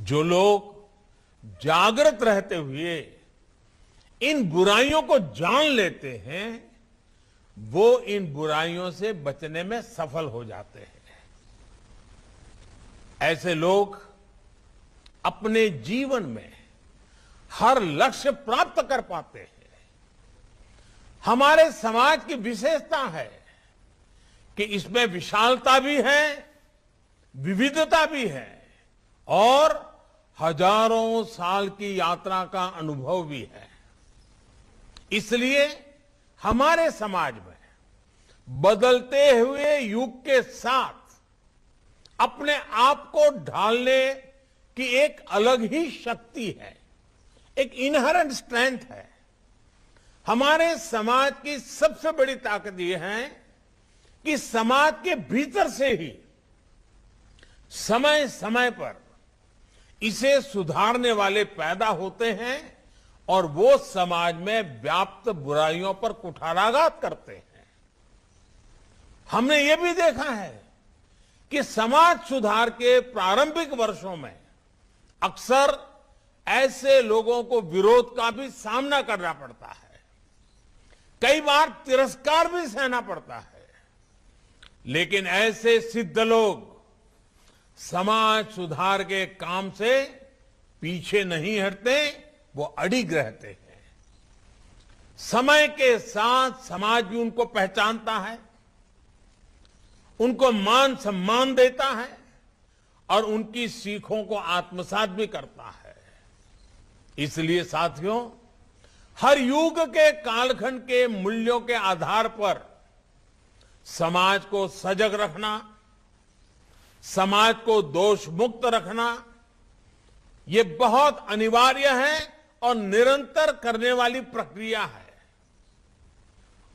जो लोग जागृत रहते हुए इन बुराइयों को जान लेते हैं, वो इन बुराइयों से बचने में सफल हो जाते हैं। ऐसे लोग अपने जीवन में हर लक्ष्य प्राप्त कर पाते हैं। हमारे समाज की विशेषता है कि इसमें विशालता भी है, विविधता भी है और हजारों साल की यात्रा का अनुभव भी है। इसलिए हमारे समाज में बदलते हुए युग के साथ अपने आप को ढालने की एक अलग ही शक्ति है, एक इनहेरेंट स्ट्रेंथ है। हमारे समाज की सबसे बड़ी ताकत यह है कि समाज के भीतर से ही समय समय पर इसे सुधारने वाले पैदा होते हैं और वो समाज में व्याप्त बुराइयों पर कुठाराघात करते हैं। हमने ये भी देखा है कि समाज सुधार के प्रारंभिक वर्षों में अक्सर ऐसे लोगों को विरोध का भी सामना करना पड़ता है, कई बार तिरस्कार भी सहना पड़ता है, लेकिन ऐसे सिद्ध लोग समाज सुधार के काम से पीछे नहीं हटते, वो अडिग रहते हैं। समय के साथ समाज भी उनको पहचानता है, उनको मान सम्मान देता है और उनकी सीखों को आत्मसात भी करता है। इसलिए साथियों, हर युग के कालखंड के मूल्यों के आधार पर समाज को सजग रखना, समाज को दोष मुक्त रखना, ये बहुत अनिवार्य है और निरंतर करने वाली प्रक्रिया है।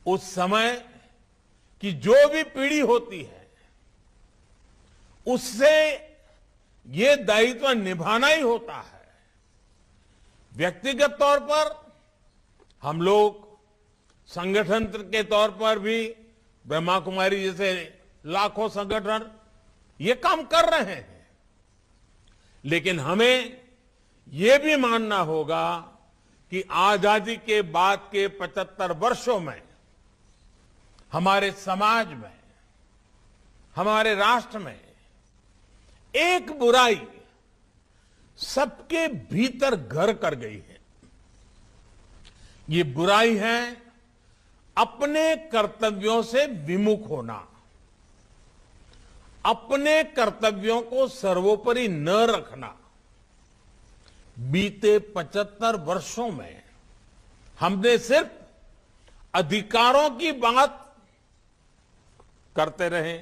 उस समय की जो भी पीढ़ी होती है, उससे ये दायित्व निभाना ही होता है। व्यक्तिगत तौर पर हम लोग संगठन के तौर पर भी ब्रह्मा कुमारी जैसे लाखों संगठन ये काम कर रहे हैं, लेकिन हमें ये भी मानना होगा कि आजादी के बाद के 75 वर्षों में हमारे समाज में, हमारे राष्ट्र में एक बुराई सबके भीतर घर कर गई है। ये बुराई है अपने कर्तव्यों से विमुख होना, अपने कर्तव्यों को सर्वोपरि न रखना। बीते 75 वर्षों में हमने सिर्फ अधिकारों की बात करते रहे,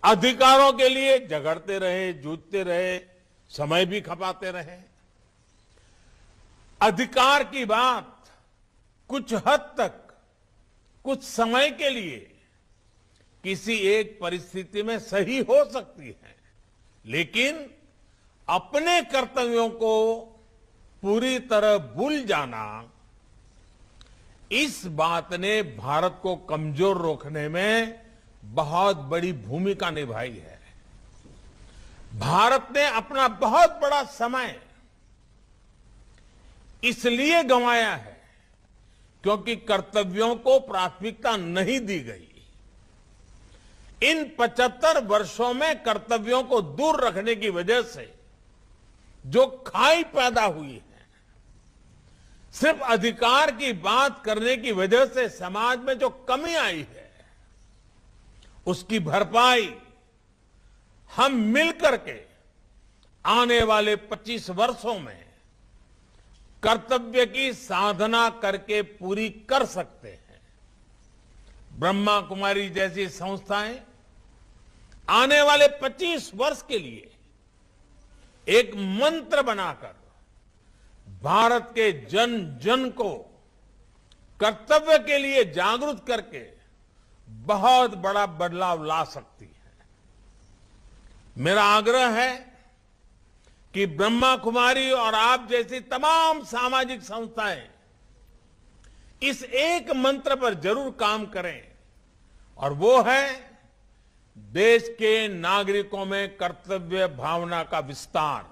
अधिकारों के लिए झगड़ते रहे, जूझते रहे, समय भी खपाते रहे। अधिकार की बात कुछ हद तक, कुछ समय के लिए किसी एक परिस्थिति में सही हो सकती है, लेकिन अपने कर्तव्यों को पूरी तरह भूल जाना, इस बात ने भारत को कमजोर रोकने में बहुत बड़ी भूमिका निभाई है। भारत ने अपना बहुत बड़ा समय इसलिए गंवाया है क्योंकि कर्तव्यों को प्राथमिकता नहीं दी गई। इन 75 वर्षों में कर्तव्यों को दूर रखने की वजह से जो खाई पैदा हुई है, सिर्फ अधिकार की बात करने की वजह से समाज में जो कमी आई है, उसकी भरपाई हम मिलकर के आने वाले 25 वर्षों में कर्तव्य की साधना करके पूरी कर सकते हैं। ब्रह्मा कुमारी जैसी संस्थाएं आने वाले 25 वर्ष के लिए एक मंत्र बनाकर भारत के जन जन को कर्तव्य के लिए जागरूक करके बहुत बड़ा बदलाव ला सकती है। मेरा आग्रह है कि ब्रह्मा कुमारी और आप जैसी तमाम सामाजिक संस्थाएं इस एक मंत्र पर जरूर काम करें, और वो है देश के नागरिकों में कर्तव्य भावना का विस्तार।